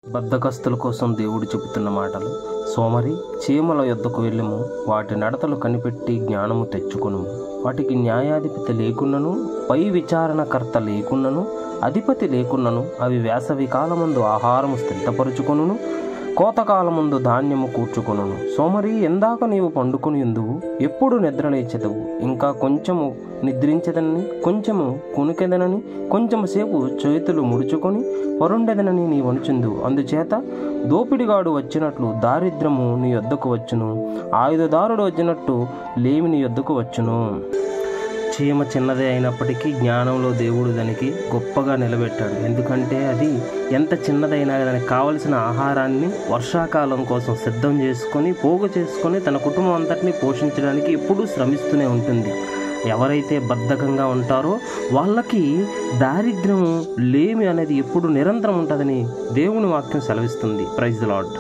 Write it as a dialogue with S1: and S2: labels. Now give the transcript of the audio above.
S1: బద్ధకస్తుల కోసం దేవుడు చెబుతున్న మాటలు. సోమరి చీమల యొద్దకు వెళ్ళుము, వాటి నడతలు కనిపెట్టి జ్ఞానము తెచ్చుకొనుము. వాటికి న్యాయాధిపతి లేకున్నను, పై విచారణకర్త లేకున్నను, అధిపతి లేకున్నను, అవి వేసవి కాలమందు ఆహారము స్థిరపరుచుకొనును, కోతకాలమందు ధాన్యము కూర్చుకొనును. సోమరి, ఎందాక నీవు పండుకొని ఎందువు? ఎప్పుడు నిద్రలేచెదవు? ఇంకా కొంచెము నిద్రించదనని, కొంచెము కునుకెదనని, కొంచెము సేపు చేతులు ముడుచుకొని పరుండెదనని నీ వనుచుందు. అందుచేత దోపిడిగాడు వచ్చినట్లు దారిద్రము నీ యొద్దకు వచ్చును, ఆయుధదారుడు వచ్చినట్టు లేమి నీ యొద్దకు వచ్చును. చీమ చిన్నదే అయినప్పటికీ జ్ఞానంలో దేవుడు దానికి గొప్పగా నిలబెట్టాడు. ఎందుకంటే అది ఎంత చిన్నదైనా దానికి కావలసిన ఆహారాన్ని వర్షాకాలం కోసం సిద్ధం చేసుకొని పోగు చేసుకొని తన కుటుంబం అంతటిని పోషించడానికి ఎప్పుడూ శ్రమిస్తూనే ఉంటుంది. ఎవరైతే బద్ధకంగా ఉంటారో వాళ్ళకి దారిద్ర్యము లేమి అనేది ఎప్పుడు నిరంతరం ఉంటుందని దేవుని వాక్యం సెలవిస్తుంది. Praise the lord.